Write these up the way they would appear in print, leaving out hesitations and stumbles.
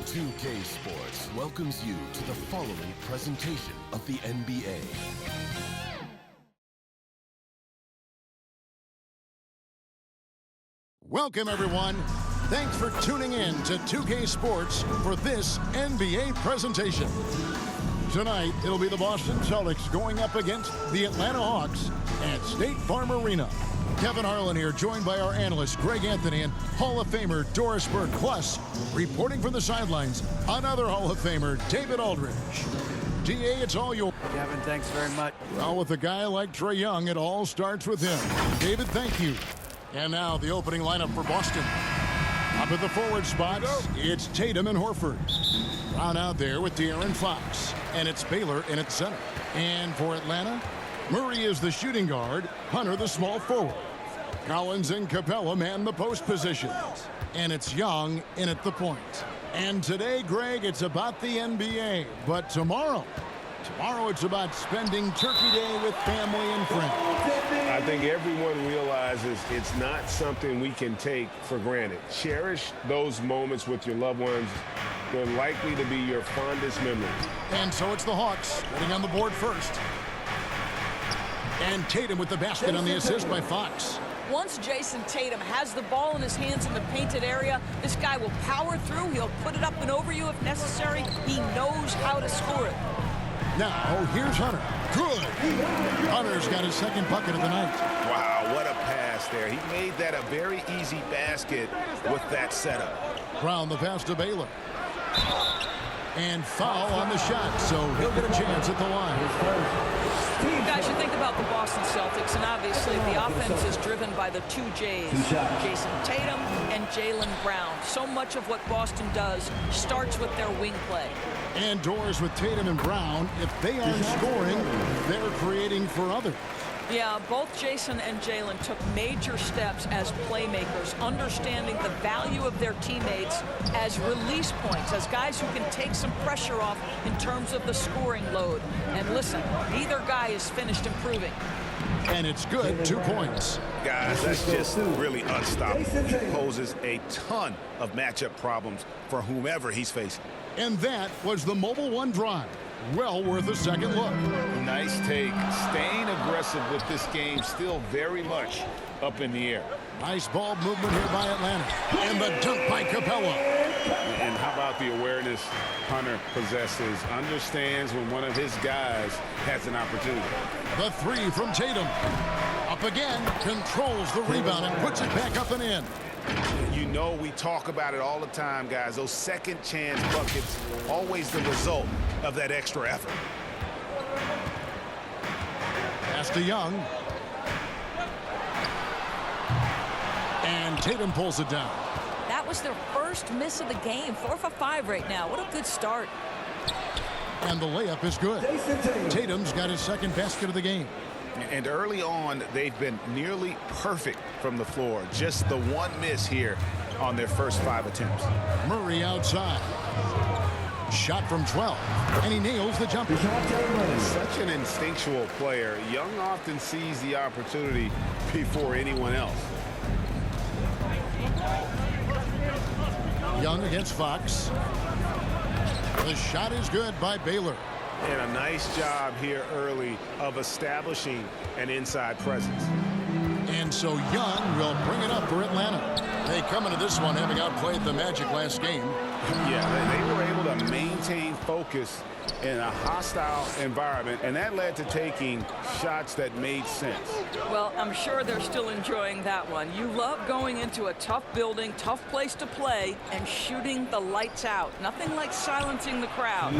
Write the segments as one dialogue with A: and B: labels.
A: 2K Sports welcomes you to the following presentation of the NBA.
B: Welcome, everyone. Thanks for tuning in to 2K Sports for this NBA presentation. Tonight, it'll be the Boston Celtics going up against the Atlanta Hawks at State Farm Arena. Kevin Harlan here, joined by our analysts Greg Anthony and Hall of Famer Doris Burke. Plus, reporting from the sidelines, another Hall of Famer, David Aldridge. DA, it's all yours.
C: Kevin, thanks very much.
B: Well, with a guy like Trae Young, it all starts with him. David, thank you. And now the opening lineup for Boston. Up at the forward spots, it's Tatum and Horford. Brown out there with De'Aaron Fox. And it's Baylor in at center. And for Atlanta, Murray is the shooting guard, Hunter the small forward. Collins and Capella man the post positions. And it's Young in at the point. And today, Greg, it's about the NBA. But tomorrow it's about spending Turkey Day with family and friends.
D: I think everyone realizes it's not something we can take for granted. Cherish those moments with your loved ones. They're likely to be your fondest memories.
B: And so it's the Hawks getting on the board first. And Tatum with the basket on the assist by Fox.
E: Once Jason Tatum has the ball in his hands in the painted area, this guy will power through. He'll put it up and over you if necessary. He knows how to score it.
B: Now, here's Hunter. Good. Hunter's got his second bucket of the night.
F: Wow, what a pass there. He made that a very easy basket with that setup.
B: Brown the pass to Baylor. And foul on the shot, so he'll get a chance at the line.
E: You guys should think about the Boston Celtics, and obviously the offense is driven by the two J's, Jason Tatum and Jaylen Brown. So much of what Boston does starts with their wing play.
B: And doors with Tatum and Brown, if they aren't scoring, they're creating for others.
E: Yeah, both Jason and Jaylen took major steps as playmakers, understanding the value of their teammates as release points, as guys who can take some pressure off in terms of the scoring load. And listen, neither guy is finished improving.
B: And it's good, 2 points.
F: Guys, that's just really unstoppable. He poses a ton of matchup problems for whomever he's facing.
B: And that was the Mobile One drive. Well worth a second look.
G: Nice take. Staying aggressive with this game, still very much up in the air.
B: Nice ball movement here by Atlanta. And the dunk by Capella.
D: And how about the awareness Hunter possesses? Understands when one of his guys has an opportunity.
B: The three from Tatum. Up again. Controls the rebound and puts it back up and in.
F: You know we talk about it all the time, guys. Those second chance buckets, always the result of that extra effort.
B: Pass to Young. And Tatum pulls it down.
E: That was their first miss of the game. 4 for 5 right now. What a good start.
B: And the layup is good. Tatum's got his second basket of the game.
F: And early on, they've been nearly perfect from the floor. Just the one miss here on their first 5 attempts.
B: Murray outside. Shot from 12. And he nails the jumper.
D: Such an instinctual player. Young often sees the opportunity before anyone else.
B: Young against Fox. The shot is good by Baylor.
D: And a nice job here early of establishing an inside presence.
B: And so Young will bring it up for Atlanta. They come into this one having outplayed the Magic last game.
D: Yeah, they were able to maintain focus in a hostile environment, and that led to taking shots that made sense.
E: Well, I'm sure they're still enjoying that one. You love going into a tough building, tough place to play, and shooting the lights out. Nothing like silencing the crowd.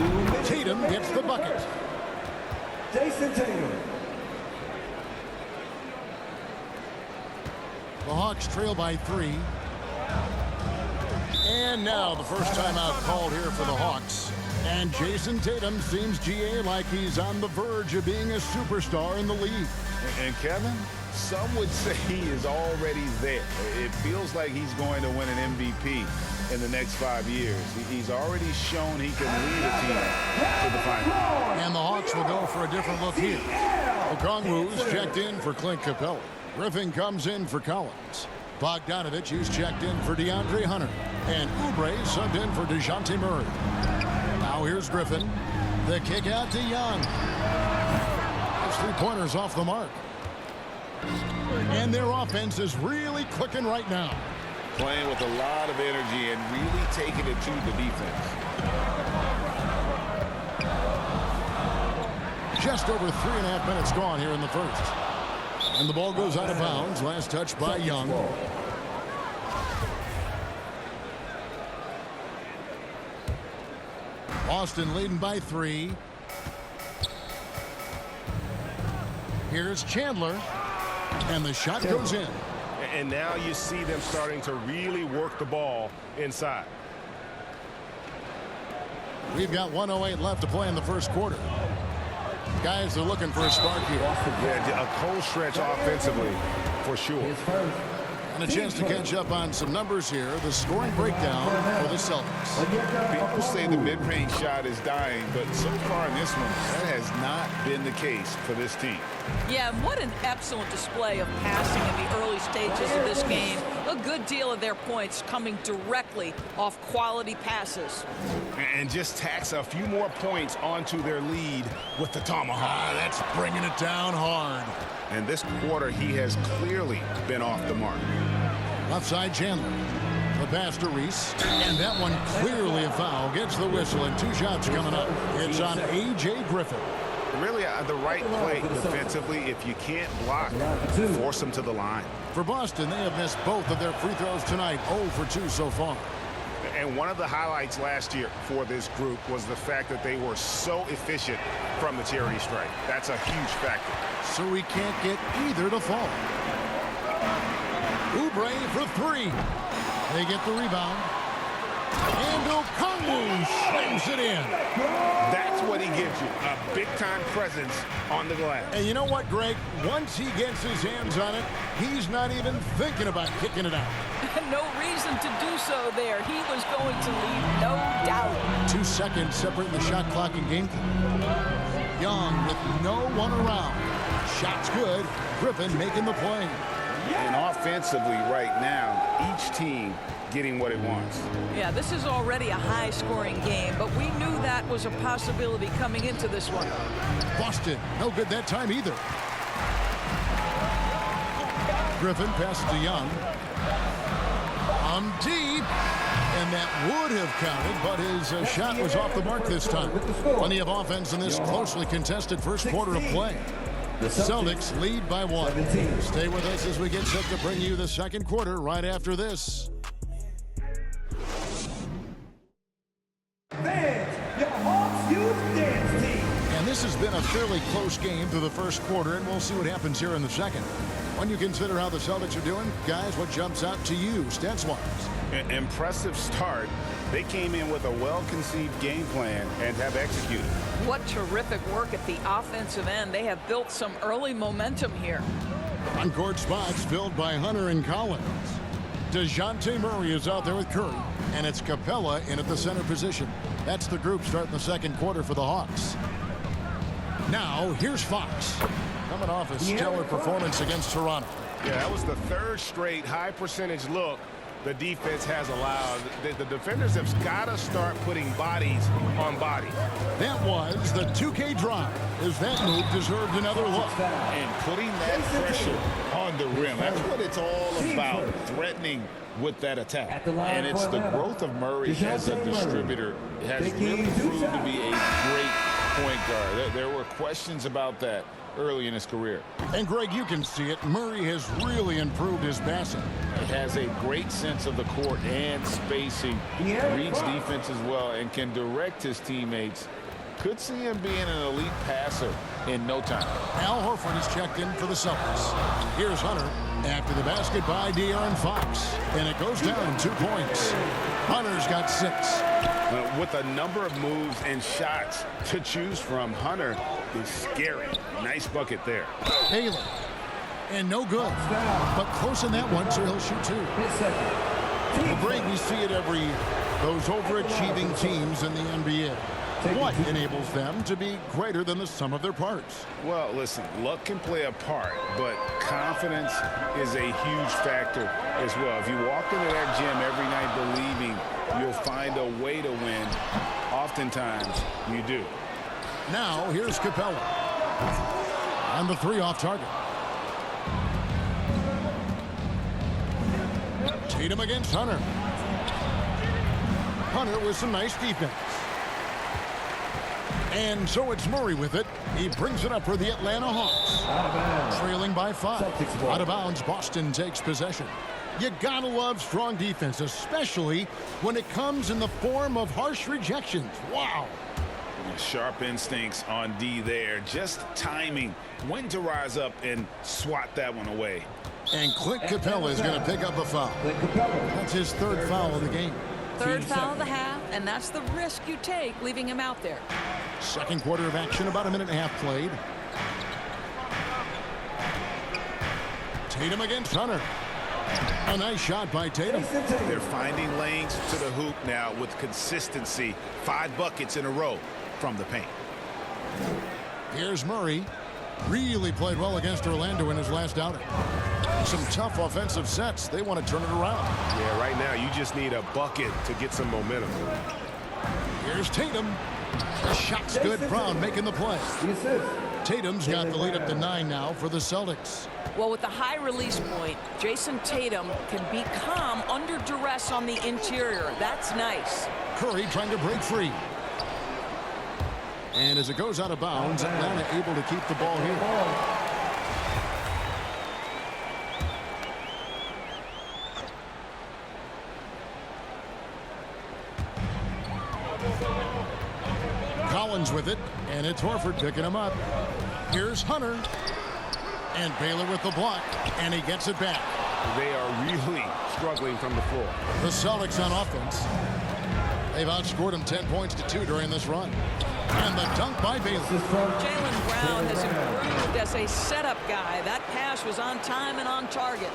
B: Tatum gets the bucket.
H: Jason Tatum.
B: The Hawks trail by 3. And now the first timeout called here for the Hawks. And Jason Tatum seems, GA, like he's on the verge of being a superstar in the league.
G: And Kevin, some would say he is already there. It feels like he's going to win an MVP in the next 5 years. He's already shown he can lead a team to the final.
B: And the Hawks will go for a different look here. Okongwu's checked in for Clint Capella. Griffin comes in for Collins. Bogdanovich is checked in for DeAndre Hunter. And Oubre subbed in for DeJounte Murray. Now here's Griffin. The kick out to Young. Those 3-pointers off the mark. And their offense is really clicking right now.
F: Playing with a lot of energy and really taking it to the defense.
B: Just over 3.5 minutes gone here in the first. And the ball goes out of bounds. Last touch by Young. Boston leading by 3. Here's Chandler. And the shot goes in.
D: And now you see them starting to really work the ball inside.
B: We've got 1:08 left to play in the first quarter. Guys are looking for a spark here.
D: Yeah, a cold stretch offensively, for sure.
B: And a chance to catch up on some numbers here. The scoring breakdown for the Celtics.
F: People say the mid-range shot is dying, but so far in this one, that has not been the case for this team.
E: Yeah, what an excellent display of passing in the early stages of this game. A good deal of their points coming directly off quality passes.
F: And just tacks a few more points onto their lead with the tomahawk.
B: That's bringing it down hard.
F: And this quarter, he has clearly been off the mark.
B: Left side Chandler. The pass to Reese. And that one clearly a foul. Gets the whistle and 2 shots coming up. It's on A.J. Griffin.
F: Really the right play defensively. If you can't block, force them to the line.
B: For Boston, they have missed both of their free throws tonight. 0 for 2 so far.
D: And one of the highlights last year for this group was the fact that they were so efficient from the charity stripe. That's a huge factor.
B: So we can't get either to fall. Oubre for 3. They get the rebound. And Okongwu slams it in.
D: That's what he gives you, a big-time presence on the glass.
B: And you know what, Greg? Once he gets his hands on it, he's not even thinking about kicking it out.
E: No reason to do so there. He was going to leave, no doubt.
B: 2 seconds separating the shot clock and game clock. Young with no one around. Shot's good. Griffin making the play.
F: And offensively right now, each team getting what it wants.
E: Yeah, this is already a high-scoring game, but we knew that was a possibility coming into this one.
B: Boston, no good that time either. Griffin passes to Young. Deep. And that would have counted, but his shot was off the mark this time. Plenty of offense in this closely contested first quarter of play. The Celtics lead by 1. Stay with us as we get set to bring you the second quarter right after this.
H: Fans, your Hawks Youth Dance Team.
B: And this has been a fairly close game through the first quarter, and we'll see what happens here in the second. When you consider how the Celtics are doing, guys, what jumps out to you, stats-wise?
F: An impressive start. They came in with a well-conceived game plan and have executed.
E: What terrific work at the offensive end. They have built some early momentum here.
B: On-court spots filled by Hunter and Collins. DeJounte Murray is out there with Curry, and it's Capella in at the center position. That's the group starting the second quarter for the Hawks. Now, here's Fox. Coming off a stellar performance against Toronto.
D: Yeah, that was the 3rd straight high-percentage look the defense has allowed. The defenders have got to start putting bodies on bodies.
B: That was the 2K drive, as that move deserved another look.
F: And putting that pressure on the rim. That's what it's all about, threatening with that attack. And it's the growth of Murray as a distributor has really proved to be a great point guard. There were questions about that early in his career.
B: And Greg, you can see it. Murray has really improved his passing.
F: He has a great sense of the court and spacing. Reads defense as well and can direct his teammates. Could see him being an elite passer in no time.
B: Al Horford is checked in for the Celtics. Here's Hunter after the basket by De'Aaron Fox. And it goes down 2 points. Hunter's got 6.
F: With a number of moves and shots to choose from, Hunter is scary. Nice bucket there.
B: Haley. And no good. But close in that one, so he'll shoot 2. Well, Greg, we see it every year. Those overachieving teams in the NBA. What enables them to be greater than the sum of their parts?
G: Well, listen, luck can play a part, but confidence is a huge factor as well. If you walk into that gym every night believing you'll find a way to win, oftentimes you do.
B: Now, here's Capella. And the 3 off target. Tatum against Hunter. Hunter with some nice defense. And so it's Murray with it. He brings it up for the Atlanta Hawks. Trailing by 5. Out of bounds, Boston takes possession. You gotta love strong defense, especially when it comes in the form of harsh rejections. Wow.
G: Sharp instincts on D there. Just timing when to rise up and swat that one away.
B: And Clint Capella is going to pick up a foul. That's his 3rd foul of the game.
E: 3rd foul of the half, and that's the risk you take leaving him out there.
B: Second quarter of action, about a minute and a half played. Tatum against Hunter. A nice shot by Tatum.
G: They're finding lanes to the hoop now with consistency. 5 buckets in a row from the paint.
B: Here's Murray. Really played well against Orlando in his last outing. Some tough offensive sets. They want to turn it around.
D: Yeah, right now you just need a bucket to get some momentum.
B: Here's Tatum. The shot's good. Brown making the play. Tatum's got the lead up to 9 now for the Celtics.
E: Well, with the high release point, Jason Tatum can be calm under duress on the interior. That's nice.
B: Curry trying to break free. And as it goes out of bounds, Atlanta able to keep the ball here. Collins with it, and it's Horford picking him up. Here's Hunter. And Baylor with the block, and he gets it back.
D: They are really struggling from the floor.
B: The Celtics on offense. They've outscored them 10 points to 2 during this run. And the dunk by Baylor.
E: Jaylen Brown has improved as a setup guy. That pass was on time and on target.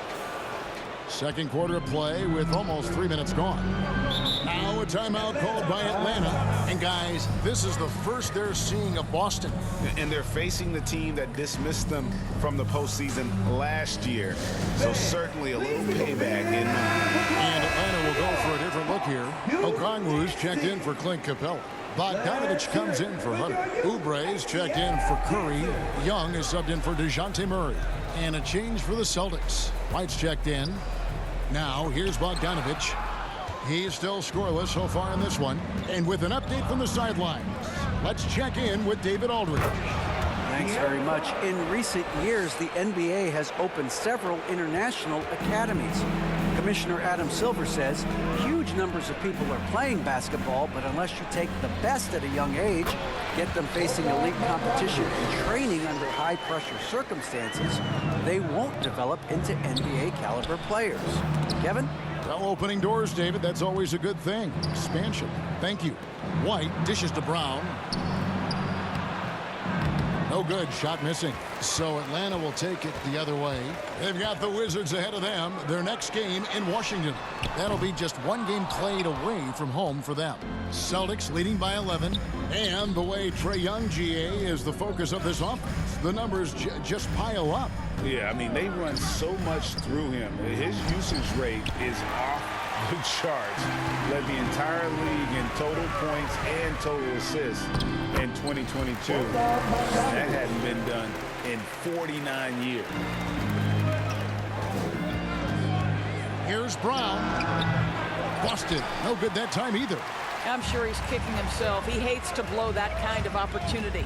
B: Second quarter of play with almost 3 minutes gone. Now a timeout called by Atlanta. And guys, this is the first they're seeing of Boston.
G: And they're facing the team that dismissed them from the postseason last year. So certainly a little payback in mind.
B: And Atlanta will go for a different look here. Okongwu's checked in for Clint Capella. Bogdanovich comes in for Hunter. Oubre's checked in for Curry. Young is subbed in for DeJounte Murray. And a change for the Celtics. White's checked in. Now, here's Bogdanovich. He's still scoreless so far in this one. And with an update from the sidelines, let's check in with David Aldridge.
C: Thanks very much. In recent years, the NBA has opened several international academies. Commissioner Adam Silver says huge numbers of people are playing basketball, but unless you take the best at a young age, get them facing elite competition and training under high-pressure circumstances, they won't develop into NBA-caliber players. Kevin?
B: Well, opening doors, David, that's always a good thing. Expansion. Thank you. White dishes to Brown. No good. Shot missing. So Atlanta will take it the other way. They've got the Wizards ahead of them. Their next game in Washington. That'll be just 1 game played away from home for them. Celtics leading by 11. And the way Trae Young, GA, is the focus of this offense. The numbers just pile up.
G: Yeah, I mean, they run so much through him. His usage rate is off the charts. Led the entire league in total points and total assists in 2022. That hadn't been done in 49 years.
B: Here's Brown. Busted. No good that time either.
E: I'm sure he's kicking himself. He hates to blow that kind of opportunity.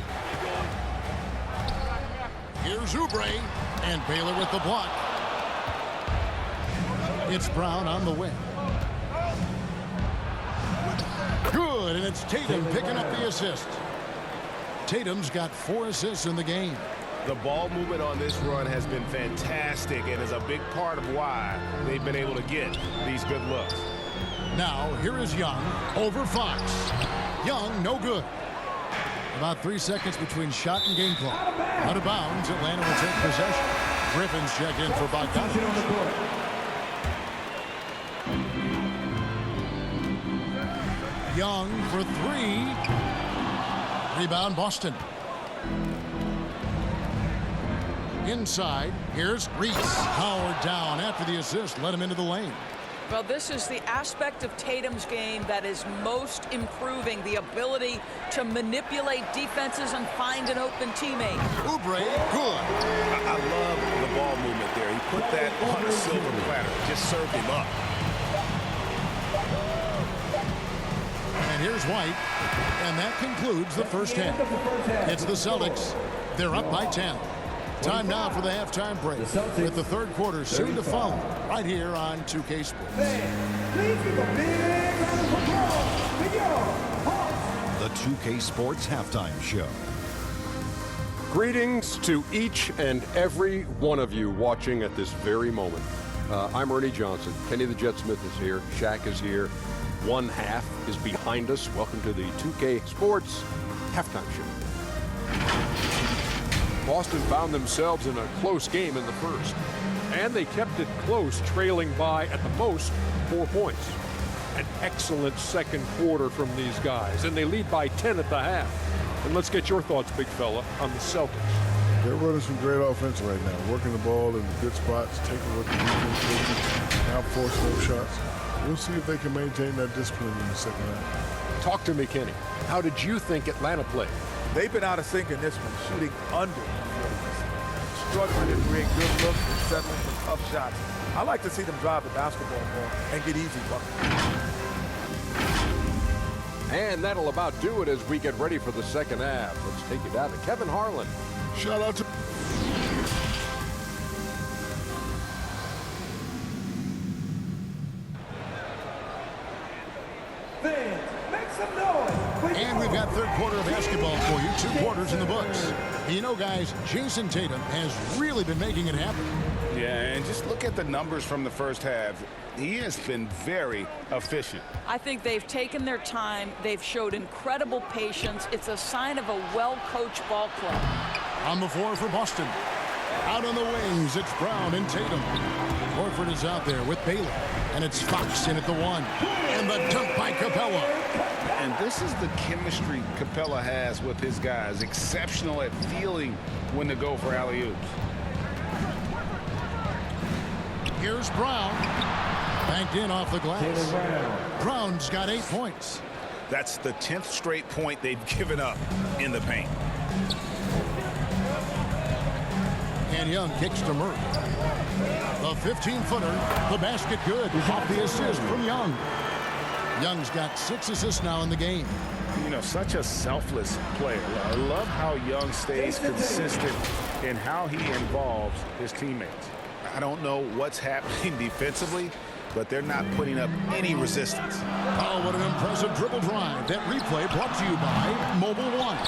B: Here's Oubre. And Baylor with the block. It's Brown on the wing. Good, and it's Tatum picking up the assist. Tatum's got 4 assists in the game.
D: The ball movement on this run has been fantastic and is a big part of why they've been able to get these good looks.
B: Now, here is Young over Fox. Young, no good. About 3 seconds between shot and game clock. Out of bounds, Atlanta will take possession. Griffin's checked in for Bogdanovich. Young for 3. Rebound, Boston. Inside, here's Reese. Howard down after the assist, let him into the lane.
E: Well, this is the aspect of Tatum's game that is most improving, the ability to manipulate defenses and find an open teammate.
B: Oubre, good.
G: I love the ball movement there. He put that on a silver platter, just served him up.
B: And here's White, and that concludes the first half. It's the Celtics. They're up by 10. Time now for the halftime break, with the third quarter soon to follow, right here on 2K Sports.
H: Please give a big round of applause to your Hawks.
A: The 2K Sports Halftime Show.
I: Greetings to each and every one of you watching at this very moment. I'm Ernie Johnson. Kenny the Jet Smith is here. Shaq is here. One half is behind us. Welcome to the 2K Sports Halftime Show. Boston found themselves in a close game in the first, and they kept it close, trailing by, at the most, 4 points. An excellent second quarter from these guys, and they lead by 10 at the half. And let's get your thoughts, big fella, on the Celtics.
J: They're running some great offense right now, working the ball in good spots, taking what the defense gives them, not forcing those shots. We'll see if they can maintain that discipline in the second half.
I: Talk to me, Kenny. How did you think Atlanta played?
K: They've been out of sync in this one, shooting under 40%. Struggling to create good looks and settling for tough shots. I like to see them drive the basketball more and get easy buckets.
I: And that'll about do it as we get ready for the second half. Let's take it down to Kevin Harlan.
J: Shout out to...
H: Fans, make some noise.
B: And we've got third quarter of basketball for you, 2 quarters in the books. You know, guys, Jason Tatum has really been making it happen.
G: Yeah, and just look at the numbers from the first half. He has been very efficient.
E: I think they've taken their time. They've showed incredible patience. It's a sign of a well-coached ball club.
B: On the floor for Boston. Out on the wings, it's Brown and Tatum. Horford is out there with Baylor. And it's Fox in at the 1. And the dunk by Capella.
G: And this is the chemistry Capella has with his guys. Exceptional at feeling when to go for alley-oops.
B: Here's Brown. Banked in off the glass. Brown's got 8 points.
G: That's the 10th straight point they've given up in the paint.
B: And Young kicks to Murray. The 15-footer, the basket good. Off the assist from Young. Young's got 6 assists now in the game.
G: You know, such a selfless player. I love how Young stays consistent in how he involves his teammates. I don't know what's happening defensively, but they're not putting up any resistance.
B: Oh, what an impressive dribble drive. That replay brought to you by Mobile One.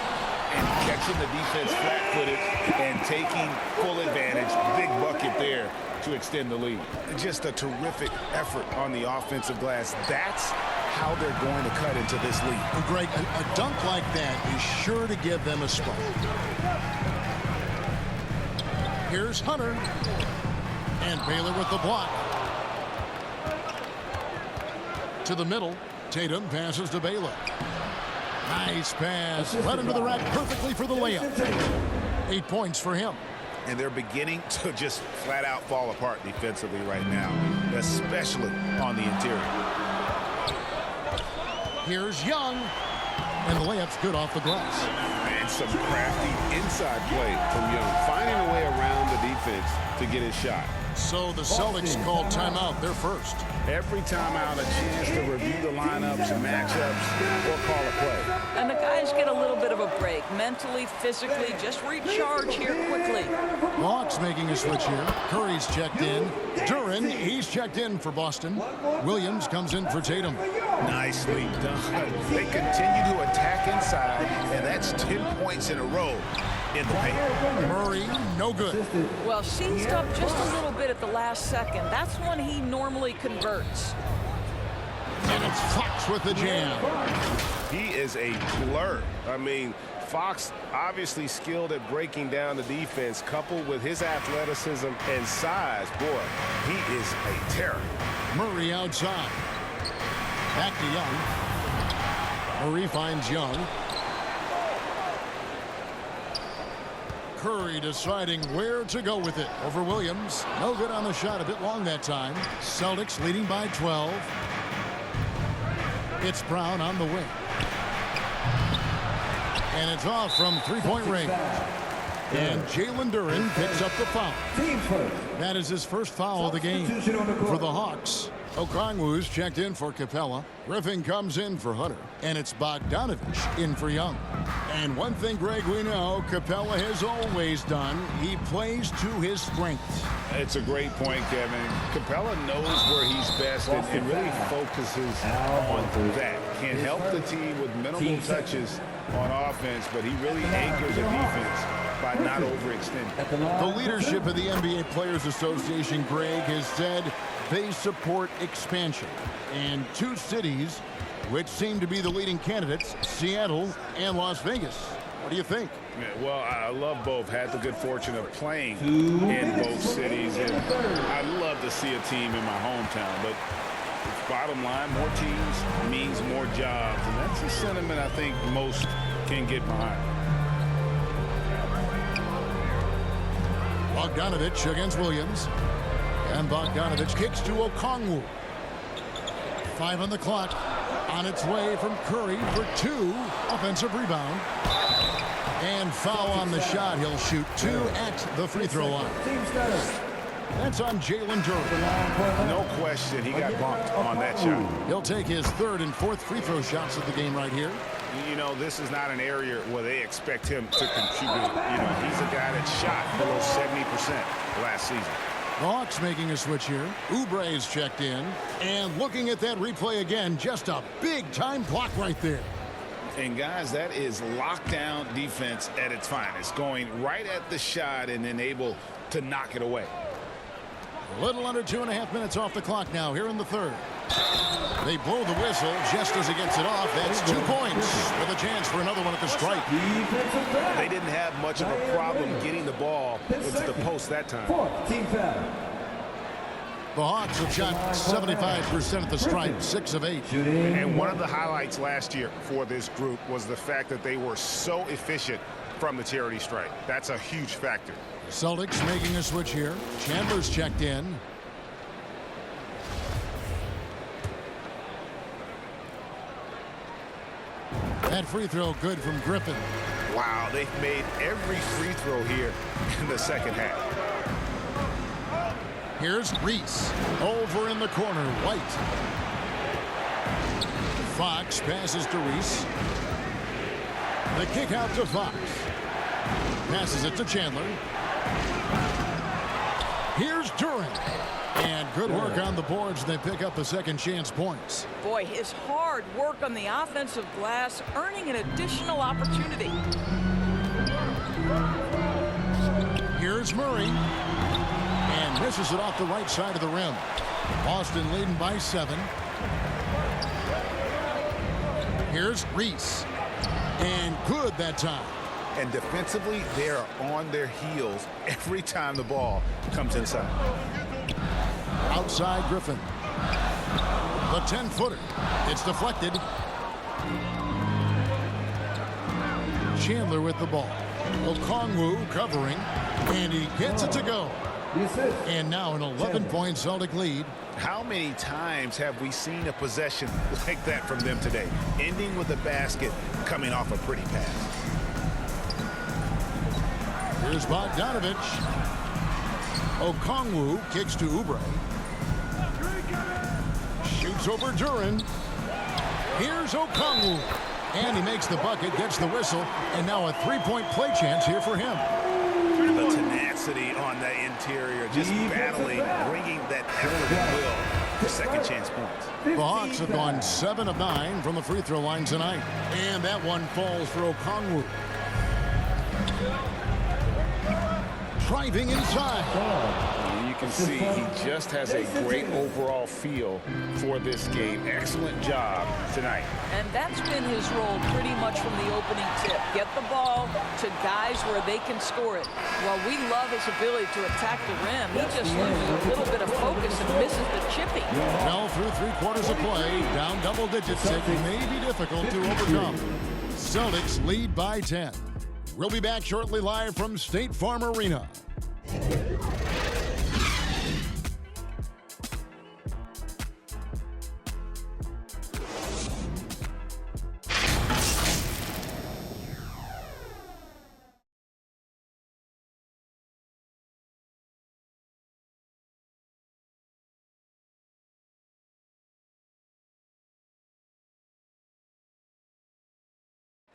G: And catching the defense flat-footed and taking full advantage. Big bucket there to extend the lead. Just a terrific effort on the offensive glass. That's how they're going to cut into this lead.
B: And Greg, a dunk like that is sure to give them a spark. Here's Hunter. And Baylor with the block. To the middle. Tatum passes to Baylor. Nice pass. Right into the rack perfectly for the layup. 8 points for him.
G: And they're beginning to just flat out fall apart defensively right now, especially on the interior.
B: Here's Young. And the layup's good off the glass.
D: And some crafty inside play from Young, finding a way around the defense to get his shot.
B: So the Celtics called timeout, their first.
G: Every timeout, a chance to review the lineups and matchups or call a play.
E: And the guys get a little bit of a break, mentally, physically, just recharge here quickly.
B: Hawks making a switch here. Curry's checked in. Duran, he's checked in for Boston. Williams comes in for Tatum.
G: Nicely done. They continue to attack inside, and that's 10 points in a row in the paint.
B: Murray, no good.
E: Well, seized up just a little bit at the last second. That's when he normally converts.
B: And it's Fox with the jam.
D: He is a blur. I mean, Fox obviously skilled at breaking down the defense, coupled with his athleticism and size. Boy, he is a terror.
B: Murray outside. Back to Young. Murray finds Young. Curry deciding where to go with it over Williams. No good on the shot, a bit long that time. Celtics leading by 12. It's Brown on the wing. And it's off from three-point range. And Jalen Duren picks up the foul. That is his first foul of the game for the Hawks. Okongwu's checked in for Capella. Griffin comes in for Hunter. And it's Bogdanovich in for Young. And one thing, Greg, we know Capella has always done. He plays to his strengths.
G: It's a great point, Kevin. Capella knows where he's best and really focuses on that. Can help the team with minimal touches on offense, but he really anchors the defense by not overextending.
B: The leadership of the NBA Players Association, Greg, has said they support expansion. And two cities which seem to be the leading candidates, Seattle and Las Vegas. What do you think?
G: Yeah, well, I love both. Had the good fortune of playing in both cities. And I'd love to see a team in my hometown. But bottom line, more teams means more jobs. And that's a sentiment I think most can get behind.
B: Bogdanovich against Williams. And Bogdanovich kicks to Okongwu. 5 on the clock. On its way from Curry for 2. Offensive rebound. And foul on the shot. He'll shoot 2 at the free throw line. That's on Jalen Duren.
G: No question, he got bumped on that shot.
B: He'll take his 3rd and 4th free throw shots of the game right here.
G: You know, this is not an area where they expect him to contribute. You know, he's a guy that shot below 70% last season.
B: The Hawks making a switch here. Oubre's checked in. And looking at that replay again, just a big-time block right there.
G: And, guys, that is lockdown defense at its finest. Going right at the shot and then able to knock it away.
B: A little under 2.5 minutes off the clock now here in the 3rd. They blow the whistle just as he gets it off. That's 2 points with a chance for another one at the stripe.
G: They didn't have much of a problem getting the ball into the post that time.
B: The Hawks have shot 75% at the stripe, 6 of 8.
G: And one of the highlights last year for this group was the fact that they were so efficient from the charity stripe. That's a huge factor.
B: Celtics making a switch here. Chandler's checked in. That free throw good from Griffin.
G: Wow, they've made every free throw here in the second half.
B: Here's Reese. Over in the corner, White. Fox passes to Reese. The kick out to Fox. Passes it to Chandler. Here's Duren. And good work on the boards. They pick up the second chance points.
E: Boy, his hard work on the offensive glass earning an additional opportunity.
B: Here's Murray. And misses it off the right side of the rim. Boston leading by 7. Here's Reese. And good that time.
G: And defensively, they are on their heels every time the ball comes inside.
B: Outside Griffin. The 10-footer. It's deflected. Chandler with the ball. Okongwu covering. And he gets it to go. And now an 11-point Celtic lead.
G: How many times have we seen a possession like that from them today? Ending with a basket, coming off a pretty pass.
B: Here's Bogdanovich. Okongwu kicks to Oubre. Shoots over Duren. Here's Okongwu. And he makes the bucket, gets the whistle, and now a 3-point play chance here for him.
G: The tenacity on the interior, just battling, bringing that effort and will for second chance points.
B: The Hawks have gone 7 of 9 from the free throw line tonight. And that one falls for Okongwu. Driving inside.
G: You can see he just has a great overall feel for this game. Excellent job tonight.
E: And that's been his role pretty much from the opening tip. Get the ball to guys where they can score it. While we love his ability to attack the rim, he just loses a little bit of focus and misses the chipping.
B: Well, through 3 quarters of play, down double digits, it may be difficult to overcome. Celtics lead by 10. We'll be back shortly live from State Farm Arena.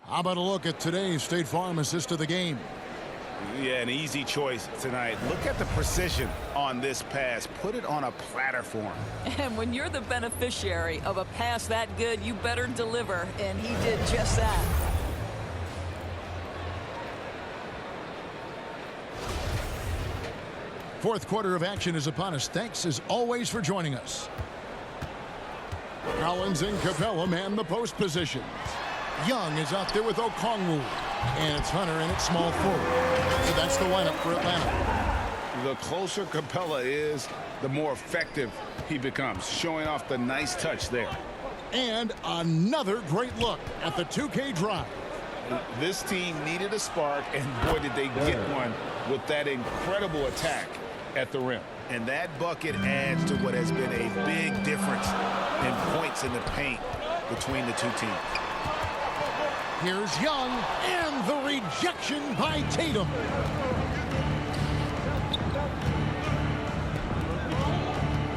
B: How about a look at today's State Farm assist of the game?
G: Yeah, an easy choice tonight. Look at the precision on this pass. Put it on a platter for him.
E: And when you're the beneficiary of a pass that good, you better deliver, and he did just that.
B: Fourth quarter of action is upon us. Thanks, as always, for joining us. Collins and Capella man the post positions. Young is out there with Okongwu. And it's Hunter in at small forward. So that's the lineup for Atlanta.
G: The closer Capella is, the more effective he becomes, showing off the nice touch there.
B: And another great look at the 2K drive.
G: This team needed a spark, and boy, did they get one with that incredible attack at the rim. And that bucket adds to what has been a big difference in points in the paint between the two teams.
B: Here's Young, and the rejection by Tatum.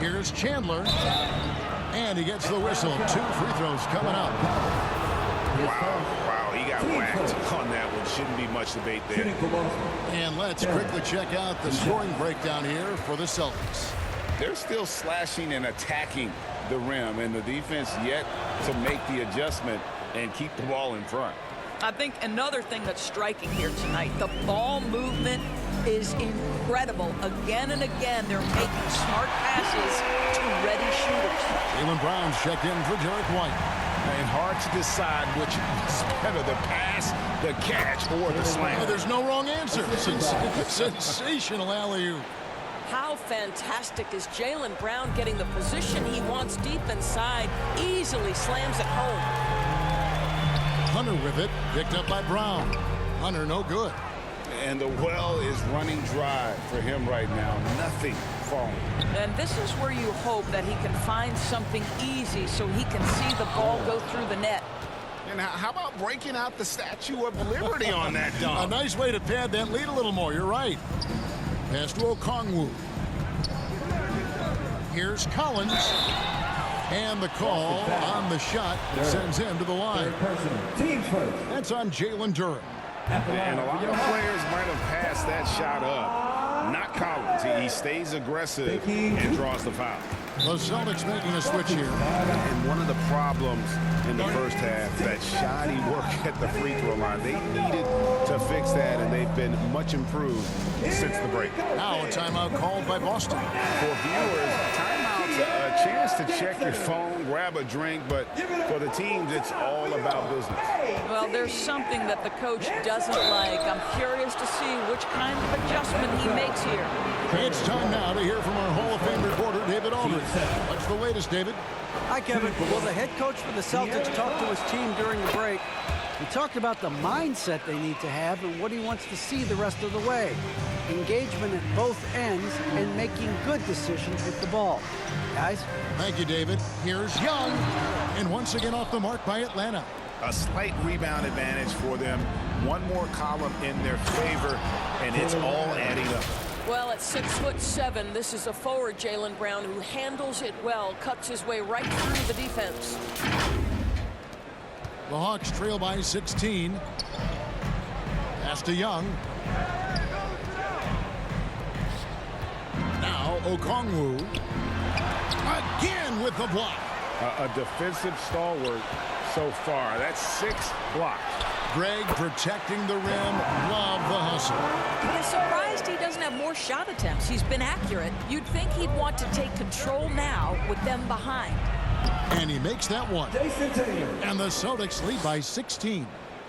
B: Here's Chandler, and he gets the whistle. 2 free throws coming up.
G: Wow, he got whacked on that one. Shouldn't be much debate there.
B: And let's quickly check out the scoring breakdown here for the Celtics.
G: They're still slashing and attacking the rim, and the defense yet to make the adjustment and keep the ball in front.
E: I think another thing that's striking here tonight, the ball movement is incredible. Again and again, they're making smart passes to ready shooters.
B: Jaylen Brown's checked in for Derek White.
G: And hard to decide which is better, the pass, the catch, or the slam.
B: There's no wrong answer. Sensational alley-oop.
E: How fantastic is Jaylen Brown getting the position he wants deep inside, easily slams it home.
B: Hunter with it, picked up by Brown. Hunter no good.
G: And the well is running dry for him right now. Nothing falling.
E: And this is where you hope that he can find something easy so he can see the ball go through the net.
G: And how about breaking out the Statue of Liberty on that dunk?
B: A nice way to pad that lead a little more. You're right. Pass to Okongwu. Here's Collins. And the call on the shot sends him to the line. That's on Jalen Durham.
G: And a lot of players might have passed that shot up. Not Collins. He stays aggressive and draws the foul.
B: The Celtics making a switch here.
G: And one of the problems in the first half, that shoddy work at the free throw line. They needed to fix that, and they've been much improved since the break.
B: Now a timeout called by Boston.
G: For viewers, timeout's a chance to check your phone, grab a drink, but for the teams, it's all about business.
E: Well, there's something that the coach doesn't like. I'm curious to see which kind of adjustment he makes here.
B: It's time now to hear from our Hall of Fame reporter, David Aldridge. What's the latest, David?
C: Hi, Kevin. Well, the head coach for the Celtics talked to his team during the break. He talked about the mindset they need to have and what he wants to see the rest of the way. Engagement at both ends and making good decisions with the ball. Guys?
B: Thank you, David. Here's Young. And once again off the mark by Atlanta.
G: A slight rebound advantage for them. One more column in their favor, and it's all adding up.
E: Well, at 6'7", this is a forward, Jaylen Brown, who handles it well, cuts his way right through the defense.
B: The Hawks trail by 16. Pass to Young. Now Okongwu. Again with the block.
G: A defensive stalwart so far. That's 6 blocks.
B: Greg protecting the rim. Love the hustle.
E: I'm surprised he doesn't have more shot attempts. He's been accurate. You'd think he'd want to take control now with them behind.
B: And he makes that one. And the Celtics lead by 16.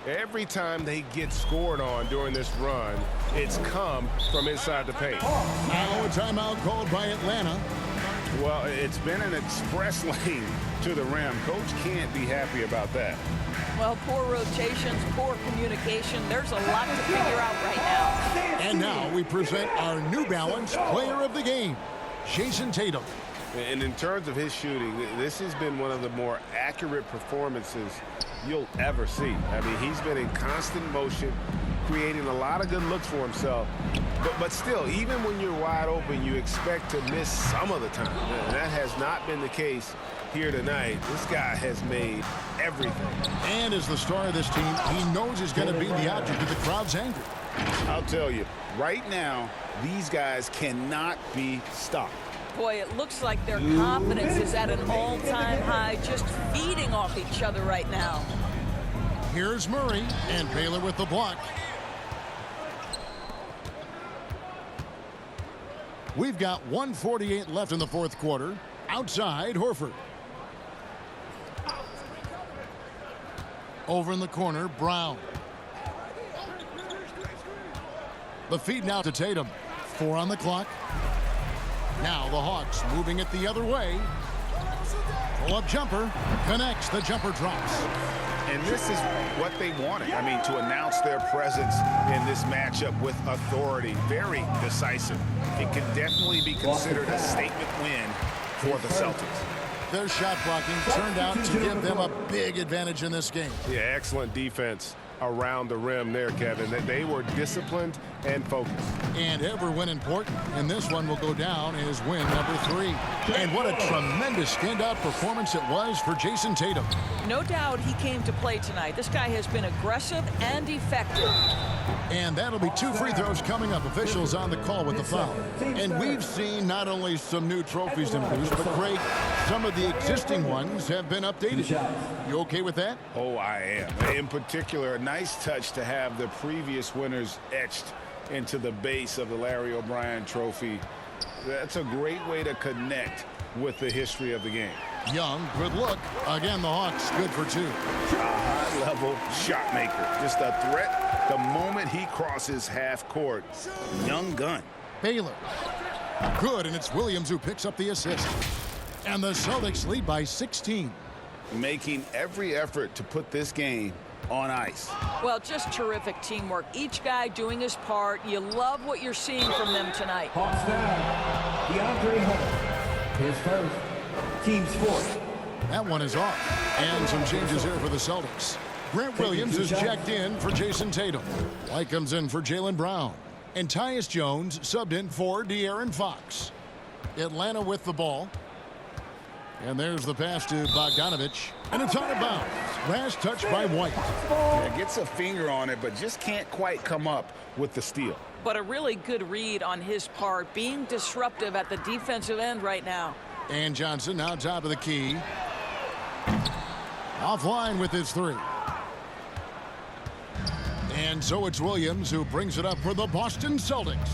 D: Every time they get scored on during this run, it's come from inside the paint.
B: Now a timeout called by Atlanta.
G: Well, it's been an express lane to the rim. Coach can't be happy about that.
E: Well, poor rotations, poor communication. There's a lot to figure out right now.
B: And now we present our New Balance Player of the Game, Jason Tatum.
D: And in terms of his shooting, this has been one of the more accurate performances you'll ever see. I mean, he's been in constant motion, creating a lot of good looks for himself. But still, even when you're wide open, you expect to miss some of the time. And that has not been the case here tonight. This guy has made everything.
B: And as the star of this team, he knows he's going to be the object of the crowd's anger.
G: I'll tell you, right now, these guys cannot be stopped.
E: Boy, it looks like their confidence is at an all-time high, just feeding off each other right now.
B: Here's Murray, and Baylor with the block. We've got 1:48 left in the fourth quarter. Outside, Horford. Over in the corner, Brown. The feed now to Tatum. 4 on the clock. Now the Hawks moving it the other way. Pull-up jumper. Connects. The jumper drops.
G: And this is what they wanted. I mean, to announce their presence in this matchup with authority. Very decisive. It can definitely be considered a statement win for the Celtics.
B: Their shot blocking turned out to give them a big advantage in this game.
D: Yeah, excellent defense around the rim there, Kevin. They were disciplined and focused.
B: And ever win important, and this one will go down as win number 3. And what a tremendous standout performance it was for Jason Tatum.
E: No doubt he came to play tonight. This guy has been aggressive and effective.
B: And that'll be 2 free throws coming up. Officials on the call with the foul. And we've seen not only some new trophies introduced, but Craig, some of the existing ones have been updated. You okay with that?
G: Oh, I am. In particular, a nice touch to have the previous winners etched into the base of the Larry O'Brien trophy. That's a great way to connect with the history of the game.
B: Young, good look. Again, the Hawks good for 2.
G: A high-level shot maker. Just a threat the moment he crosses half court. Young gun.
B: Baylor. Good, and it's Williams who picks up the assist. And the Celtics lead by 16.
G: Making every effort to put this game on ice.
E: Well, just terrific teamwork. Each guy doing his part. You love what you're seeing from them tonight.
H: Hawks down. DeAndre Hunter. His first. Team's fourth.
B: That one is off. And some changes here for the Celtics. Grant Williams is checked in for Jason Tatum. White comes in for Jaylen Brown. And Tyus Jones subbed in for De'Aaron Fox. Atlanta with the ball. And there's the pass to Bogdanovich. And it's out of bounds. Last touch by White.
G: Yeah, gets a finger on it, but just can't quite come up with the steal.
E: But a really good read on his part, being disruptive at the defensive end right now.
B: And Johnson now top of the key. Offline with his 3. And so it's Williams who brings it up for the Boston Celtics.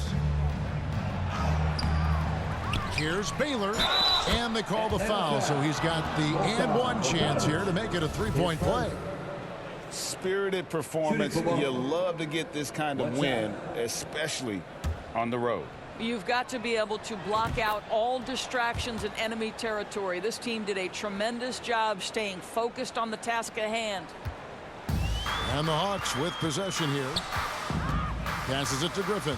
B: Here's Baylor, and they call the foul, so he's got the and 1 chance here to make it a 3-point play.
G: Spirited performance. You love to get this kind of win, especially on the road.
E: You've got to be able to block out all distractions in enemy territory. This team did a tremendous job staying focused on the task at hand.
B: And the Hawks with possession here. Passes it to Griffin.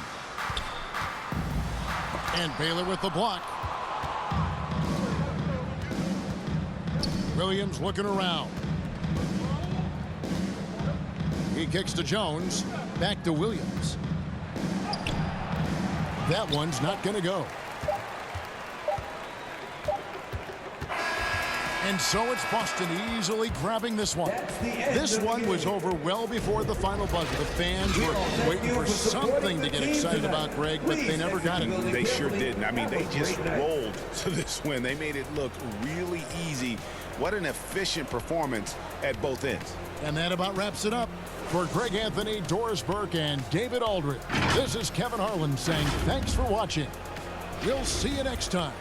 B: And Baylor with the block. Williams looking around. He kicks to Jones. Back to Williams. That one's not going to go. And so it's Boston easily grabbing this one. This one was over well before the final buzzer. The fans were waiting for something to get excited about, Greg, but they never got it.
G: They sure didn't. I mean, they just rolled to this win. They made it look really easy. What an efficient performance at both ends.
B: And that about wraps it up. For Greg Anthony, Doris Burke, and David Aldridge, this is Kevin Harlan saying thanks for watching. We'll see you next time.